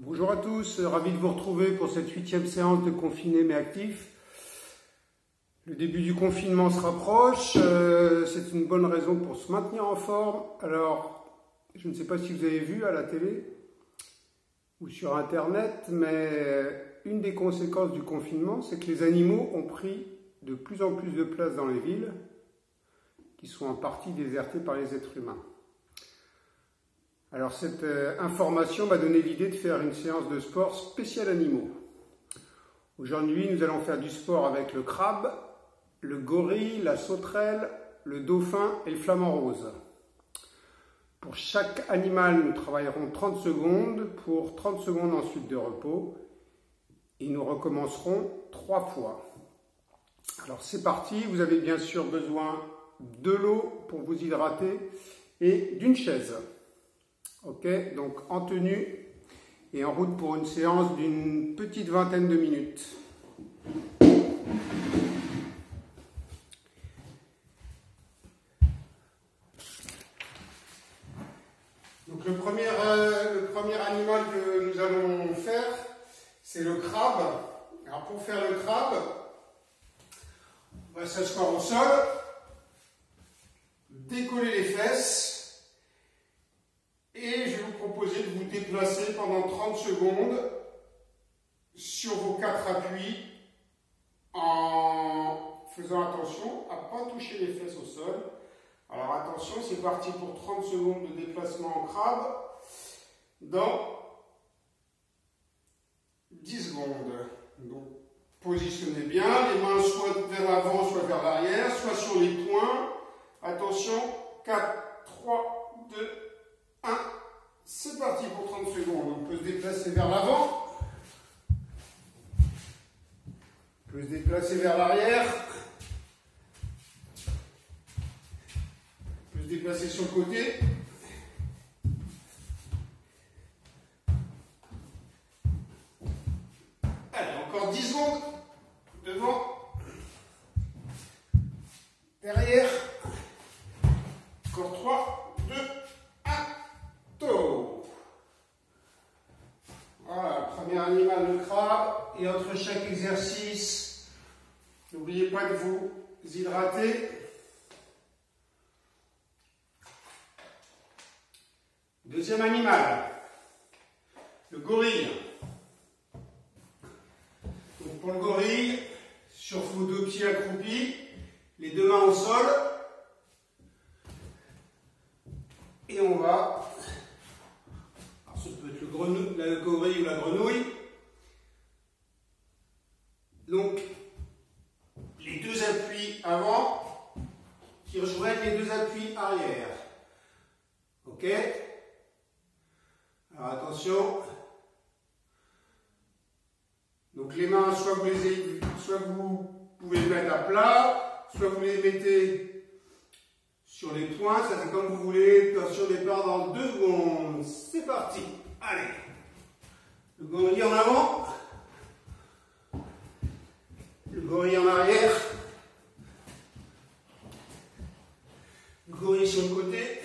Bonjour à tous, ravi de vous retrouver pour cette 8e séance de confinés mais actifs. Le début du confinement se rapproche, c'est une bonne raison pour se maintenir en forme. Alors, je ne sais pas si vous avez vu à la télé ou sur internet, mais une des conséquences du confinement, c'est que les animaux ont pris de plus en plus de place dans les villes, qui sont en partie désertées par les êtres humains. Alors cette information m'a donné l'idée de faire une séance de sport spéciale animaux. Aujourd'hui, nous allons faire du sport avec le crabe, le gorille, la sauterelle, le dauphin et le flamant rose. Pour chaque animal, nous travaillerons 30 secondes pour 30 secondes ensuite de repos et nous recommencerons 3 fois. Alors c'est parti, vous avez bien sûr besoin de l'eau pour vous hydrater et d'une chaise. Ok, donc en tenue et en route pour une séance d'une petite vingtaine de minutes. Donc le premier animal que nous allons faire, c'est le crabe. Alors pour faire le crabe, on va s'asseoir au sol, décoller les fesses. Et je vais vous proposer de vous déplacer pendant 30 secondes sur vos 4 appuis en faisant attention à ne pas toucher les fesses au sol. Alors attention, c'est parti pour 30 secondes de déplacement en crabe dans 10 secondes. Donc positionnez bien, les mains soit vers l'avant, soit vers l'arrière, soit sur les poings. Attention, 4, 3, 2, 1, c'est parti pour 30 secondes. On peut se déplacer vers l'avant, on peut se déplacer vers l'arrière, on peut se déplacer sur le côté. Allez, encore 10 secondes. Devant, derrière, encore 3, 2, 1, top. Voilà, premier animal, le crabe. Et entre chaque exercice, n'oubliez pas de vous hydrater. Deuxième animal, le gorille. Donc pour le gorille, sur vos 2 pieds accroupis, les 2 mains au sol. Et on va, alors ce peut être le gorille ou la grenouille. Donc les 2 appuis avant qui rejoignent les 2 appuis arrière. Ok? Alors attention. Donc les mains, soit vous pouvez les mettre à plat, soit vous les mettez sur les poings, ça c'est comme vous voulez. Attention, départ dans 2 secondes. C'est parti. Allez. Le gorille en avant. Le gorille en arrière. Le gorille sur le côté.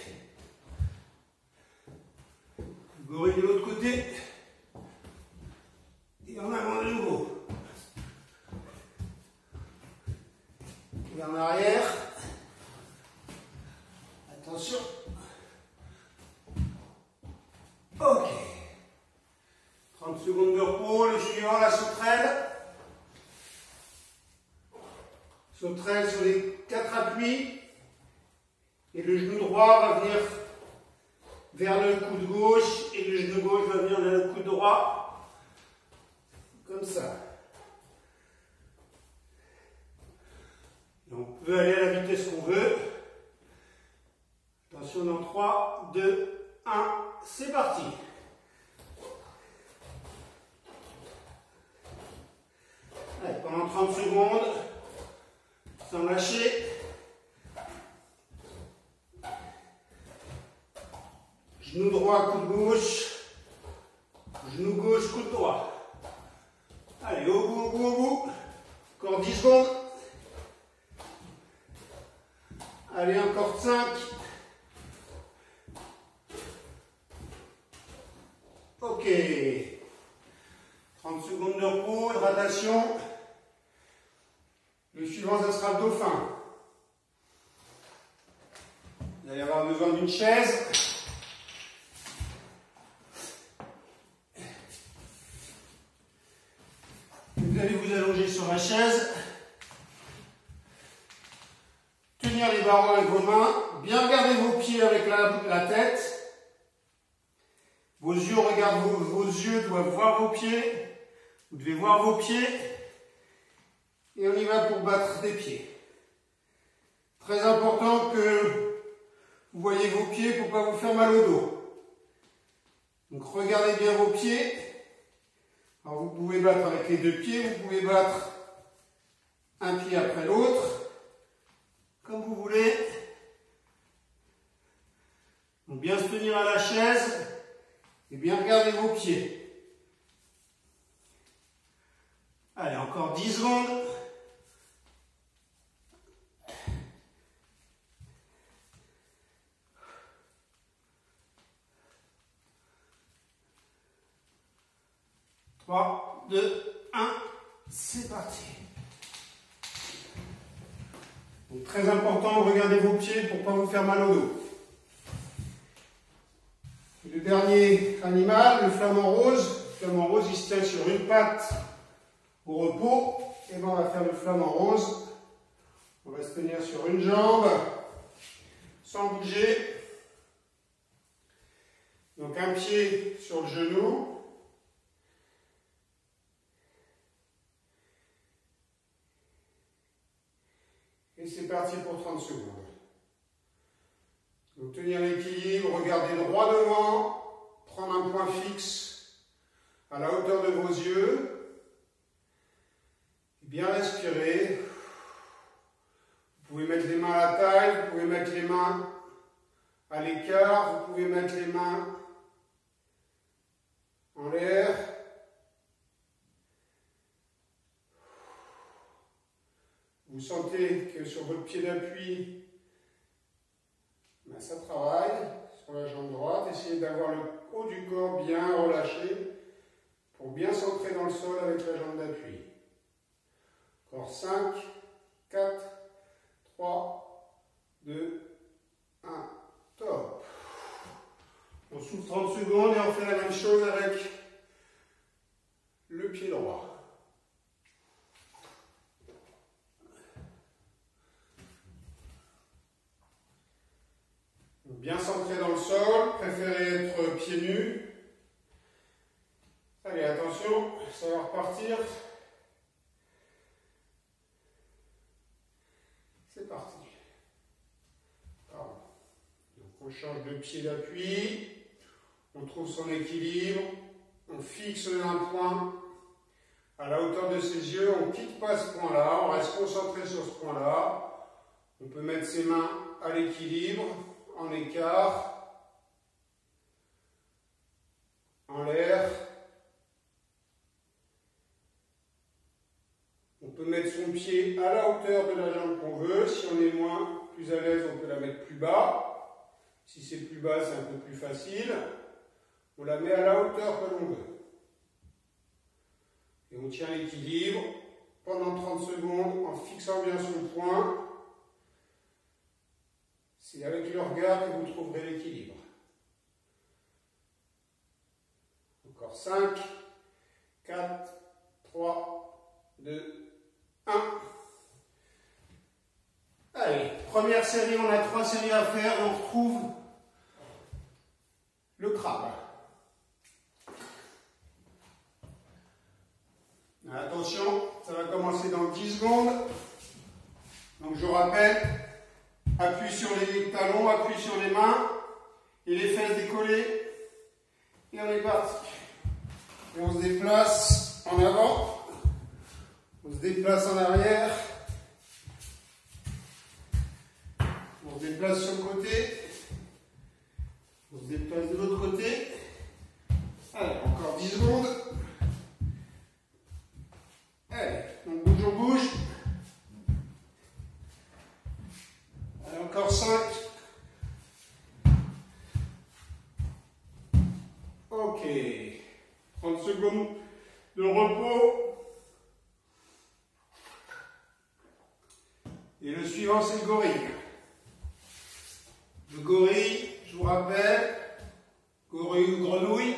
Le gorille de l'autre côté. Et en avant de nouveau. Et en arrière. Attention. Ok. 30 secondes de repos. Le suivant, la sauterelle. Sauterelle sur les 4 appuis. Et le genou droit va venir vers le coude gauche. Et le genou gauche va venir vers le coude droit. Comme ça. Et on peut aller à la vitesse qu'on veut. Attention dans 3, 2, 1, c'est parti. Allez, pendant 30 secondes, sans lâcher. Genou droit, coude gauche. Genou gauche, coude droit. Allez, au bout, au bout, au bout. Encore 10 secondes. Allez, encore 5. Ok. 30 secondes de repos, hydratation. Le suivant, ce sera le dauphin. Vous allez avoir besoin d'une chaise. Vous allez vous allonger sur la chaise. Tenir les barreaux avec vos mains. Bien regarder vos pieds avec la tête. Vos yeux doivent voir vos pieds. Vous devez voir vos pieds. Et on y va pour battre des pieds. Très important que vous voyez vos pieds pour ne pas vous faire mal au dos. Donc regardez bien vos pieds. Alors vous pouvez battre avec les deux pieds, vous pouvez battre un pied après l'autre, comme vous voulez. Donc bien se tenir à la chaise et bien regarder vos pieds. Allez, encore 10 secondes. Trois, 2, 1, c'est parti. Donc, très important, regardez vos pieds pour ne pas vous faire mal au dos. Le dernier animal, le flamant rose. Le flamant rose, il se tient sur une patte au repos. Et bien, on va faire le flamant rose. On va se tenir sur une jambe, sans bouger. Donc, un pied sur le genou. Et c'est parti pour 30 secondes. Donc, tenir l'équilibre, regardez droit devant, prendre un point fixe à la hauteur de vos yeux. Bien respirer. Vous pouvez mettre les mains à la taille, vous pouvez mettre les mains à l'écart, vous pouvez mettre les mains en l'air. Vous sentez que sur votre pied d'appui, ben ça travaille sur la jambe droite. Essayez d'avoir le haut du corps bien relâché pour bien s'ancrer dans le sol avec la jambe d'appui. Encore 5, 4, 3, 2, 1, top. On souffle 30 secondes et on fait la même chose avec le pied droit. Bien centré dans le sol, préférez être pieds nus. Allez, attention, ça va repartir. C'est parti. Pardon. Donc on change de pied d'appui, on trouve son équilibre, on fixe un point à la hauteur de ses yeux, on ne quitte pas ce point-là, on reste concentré sur ce point-là. On peut mettre ses mains à l'équilibre, en écart, en l'air. On peut mettre son pied à la hauteur de la jambe qu'on veut. Si on est plus à l'aise, on peut la mettre plus bas. Si c'est plus bas, c'est un peu plus facile. On la met à la hauteur que l'on veut. Et on tient l'équilibre pendant 30 secondes en fixant bien son point. C'est avec le regard que vous trouverez l'équilibre. Encore 5, 4, 3, 2, 1. Allez, première série, on a 3 séries à faire, on retrouve le crabe. Attention, ça va commencer dans 10 secondes. Donc je rappelle, appui sur les talons, appui sur les mains et les fesses décollées. Et on est parti. Et on se déplace en avant, on se déplace en arrière, on se déplace sur le côté, on se déplace de l'autre côté. Allez, encore 10 secondes. Allez, on bouge, on bouge. Allez, encore 5. Ok. 30 secondes de repos. Et le suivant, c'est le gorille. Le gorille, je vous rappelle, gorille ou grenouille.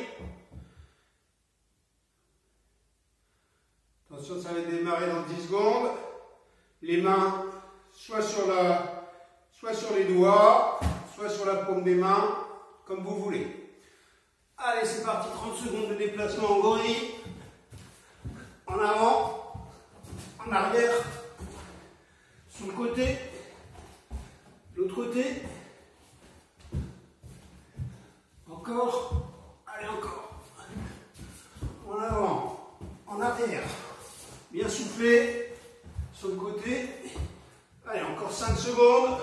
Attention, ça va démarrer dans 10 secondes. Les mains soit sur les doigts, soit sur la paume des mains, comme vous voulez. Allez, c'est parti, 30 secondes de déplacement en gorille. En avant, en arrière, sur le côté, l'autre côté. Encore, allez encore. En avant, en arrière. Bien soufflé sur le côté. Allez, encore 5 secondes.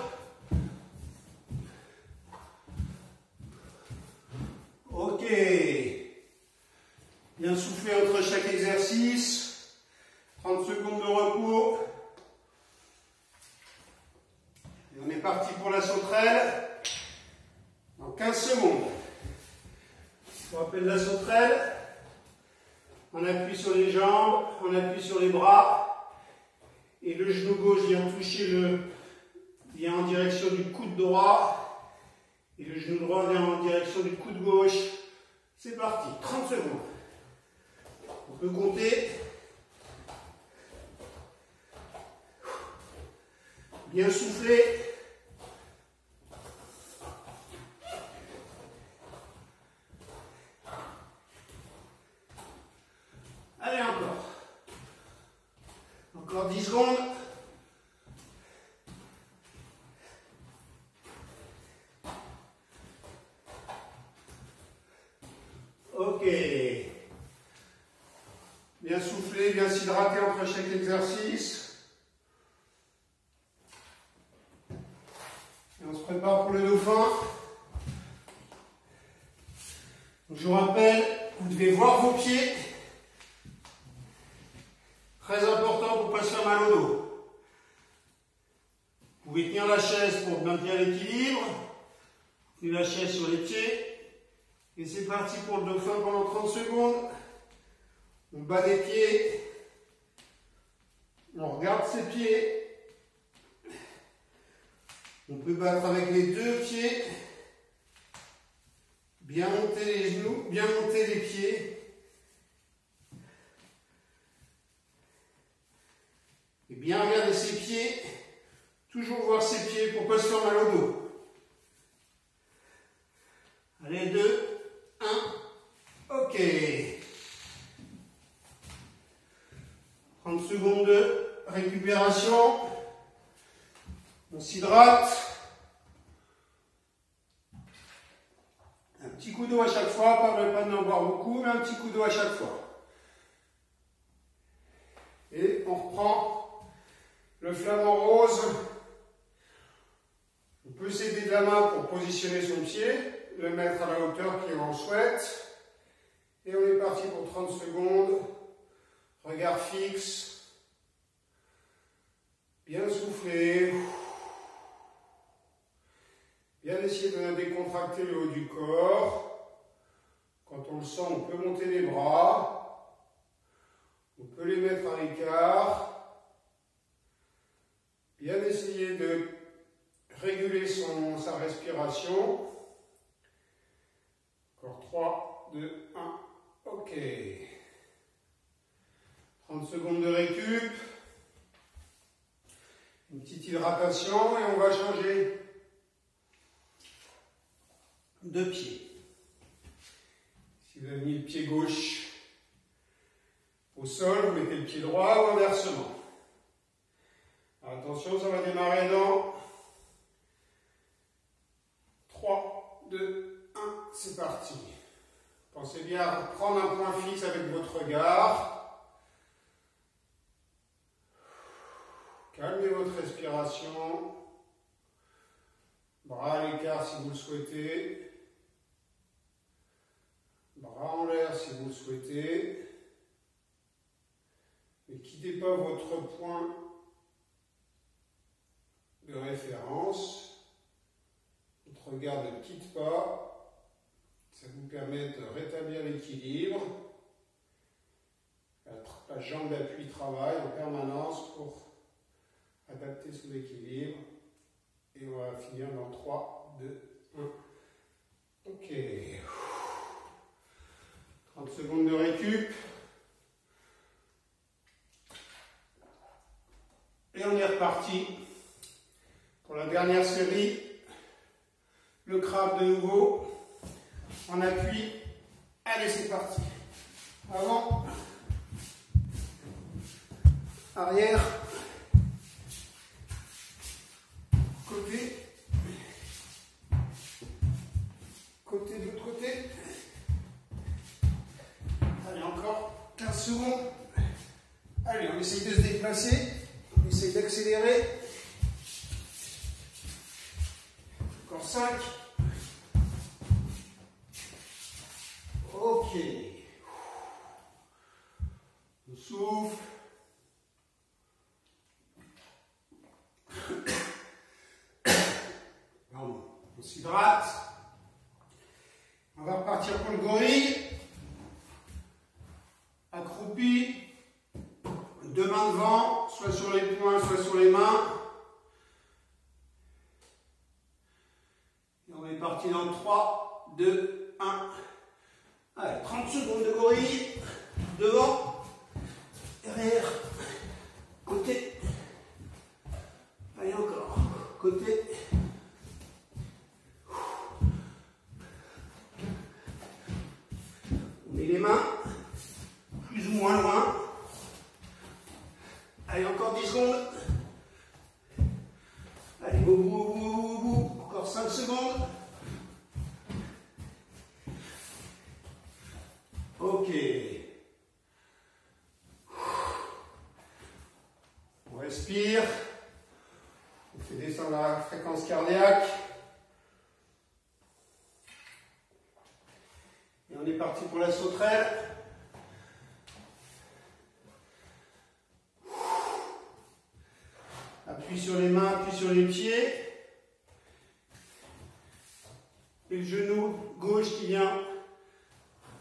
Ok. Bien soufflé entre chaque exercice. 30 secondes de repos. Et on est parti pour la sauterelle. Dans 15 secondes. Je vous rappelle la sauterelle. On appuie sur les jambes, on appuie sur les bras. Et le genou gauche vient en direction du coude droit. Et le genou droit vient en direction du coude gauche. C'est parti, 30 secondes. On peut compter. Bien souffler. Allez, encore. Encore 10 secondes. Ok. Bien souffler, bien s'hydrater entre chaque exercice. Et on se prépare pour le dauphin. Donc, je vous rappelle, vous devez voir vos pieds. Très important pour ne pas se faire mal au dos. Vous pouvez tenir la chaise pour maintenir l'équilibre. Tenez la chaise sur les pieds. Et c'est parti pour le dauphin pendant 30 secondes. On bat les pieds. On regarde ses pieds. On peut battre avec les deux pieds. Bien monter les genoux, bien monter les pieds. Et bien regarder ses pieds. Toujours voir ses pieds pour ne pas se faire mal au dos. Allez, 2, 1. Ok. 30 secondes de récupération. On s'hydrate. Un petit coup d'eau à chaque fois, pas d'en boire beaucoup, mais un petit coup d'eau à chaque fois. Et on reprend le flamant rose. On peut s'aider de la main pour positionner son pied, le mettre à la hauteur qu'on souhaite. Et on est parti pour 30 secondes. Regard fixe. Bien souffler. Bien essayer de décontracter le haut du corps. Quand on le sent, on peut monter les bras. On peut les mettre à l'écart. Bien essayer de réguler sa respiration. Encore 3, 2, 1. Ok. 30 secondes de récup. Une petite hydratation et on va changer de pied. Si vous avez mis le pied gauche au sol, vous mettez le pied droit ou inversement. Alors attention, ça va démarrer dans 3, 2, 1, c'est parti. Pensez bien à prendre un point fixe avec votre regard. Calmez votre respiration. Bras à l'écart si vous le souhaitez. Bras en l'air si vous le souhaitez. Ne quittez pas votre point de référence. Votre regard ne quitte pas. Ça vous permet de rétablir l'équilibre. jambe d'appui travaille en permanence pour adapter son équilibre. Et on va finir dans 3, 2, 1. Ok. 30 secondes de récup. Et on est reparti pour la dernière série. Le crabe de nouveau. En appui. Allez, c'est parti. Avant. Arrière. Côté. Côté de l'autre côté. Allez, encore 15 secondes. Allez, on essaye de se déplacer. On essaye d'accélérer. Encore 5. Ok. On souffle. Pardon. On s'hydrate. On va repartir pour le gorille. Accroupi. Deux mains devant, soit sur les poings, soit sur les mains. Et on est parti dans 3, 2, 1. Allez, 30 secondes de gorille. Devant, derrière, côté. Allez, encore. Côté. On met les mains plus ou moins loin. Allez, encore 10 secondes. Allez, au bout, au bout, au bout, au bout. Encore 5 secondes. Ok. On respire. On fait descendre la fréquence cardiaque. Et on est parti pour la sauterelle. Appui sur les mains, appui sur les pieds. Et le genou gauche qui vient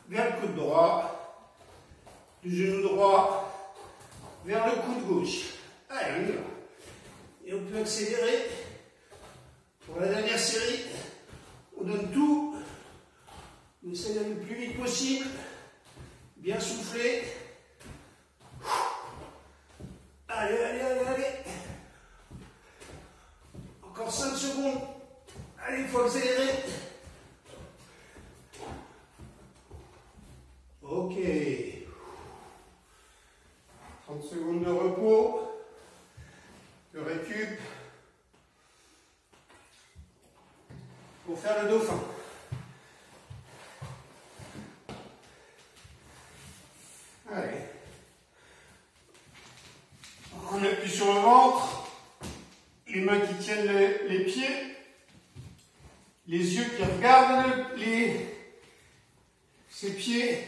vers le coude droit. Le genou droit vers le coude gauche. Allez, on y va. Et on peut accélérer. Pour la dernière série, on donne tout. On essaie d'aller le plus vite possible. Bien souffler. Allez, allez, allez, allez. Encore 5 secondes. Allez, il faut accélérer. Ok. 30 secondes de repos. De récup. Pour faire le dauphin. Allez. On appuie sur le ventre. Les mains qui tiennent les pieds, les yeux qui regardent ses pieds,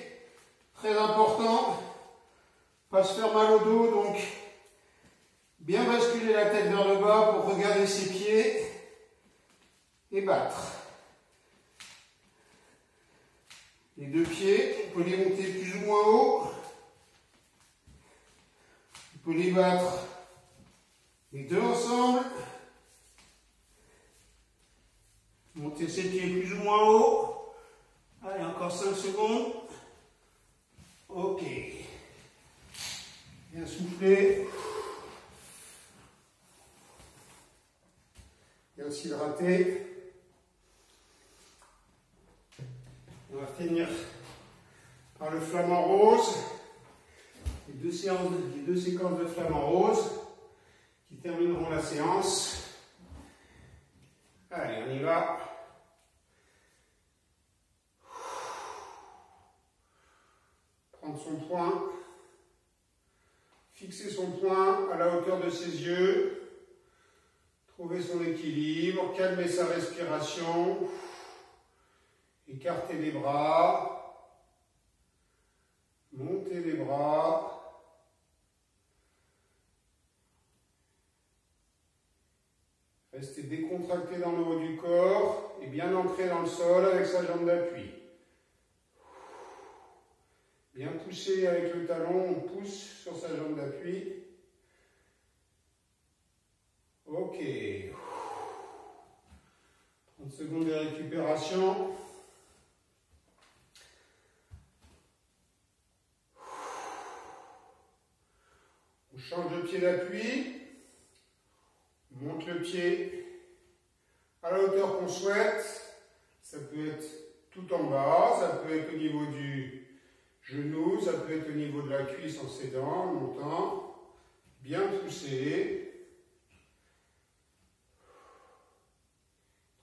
très important, pas se faire mal au dos, donc bien basculer la tête vers le bas pour regarder ses pieds et battre. Les deux pieds, on peut les monter plus ou moins haut, on peut les battre. Les deux ensemble. Montez ses pieds plus ou moins haut. Allez, encore 5 secondes. Ok. Bien souffler. Bien s'hydrater. On va finir par le flamant rose. Les deux séquences de flamant rose qui termineront la séance. Allez, on y va. Prendre son point. Fixer son point à la hauteur de ses yeux. Trouver son équilibre. Calmer sa respiration. Écarter les bras. Monter les bras. Restez décontracté dans le haut du corps et bien ancré dans le sol avec sa jambe d'appui. Bien pousser avec le talon, on pousse sur sa jambe d'appui. Ok. 30 secondes de récupération. On change de pied d'appui. On monte le pied à la hauteur qu'on souhaite. Ça peut être tout en bas, ça peut être au niveau du genou, ça peut être au niveau de la cuisse en s'aidant, en montant. Bien pousser.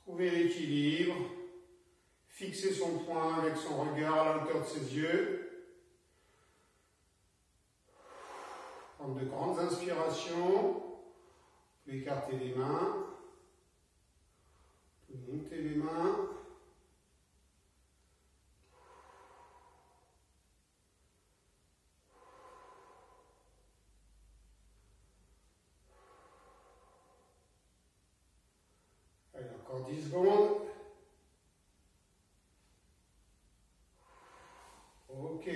Trouver l'équilibre. Fixer son point avec son regard à la hauteur de ses yeux. Prendre de grandes inspirations. Vous pouvez écarter les mains. Vous pouvez monter les mains. Allez, encore 10 secondes. Ok.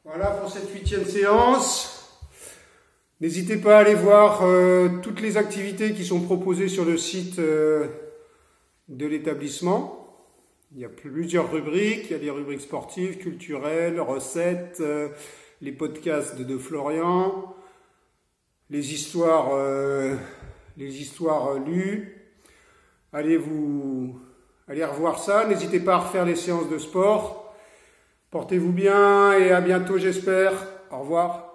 Voilà pour cette 8e séance. N'hésitez pas à aller voir toutes les activités qui sont proposées sur le site de l'établissement. Il y a plusieurs rubriques. Il y a des rubriques sportives, culturelles, recettes, les podcasts de Florian, les histoires lues. Allez revoir ça. N'hésitez pas à refaire les séances de sport. Portez-vous bien et à bientôt, j'espère. Au revoir.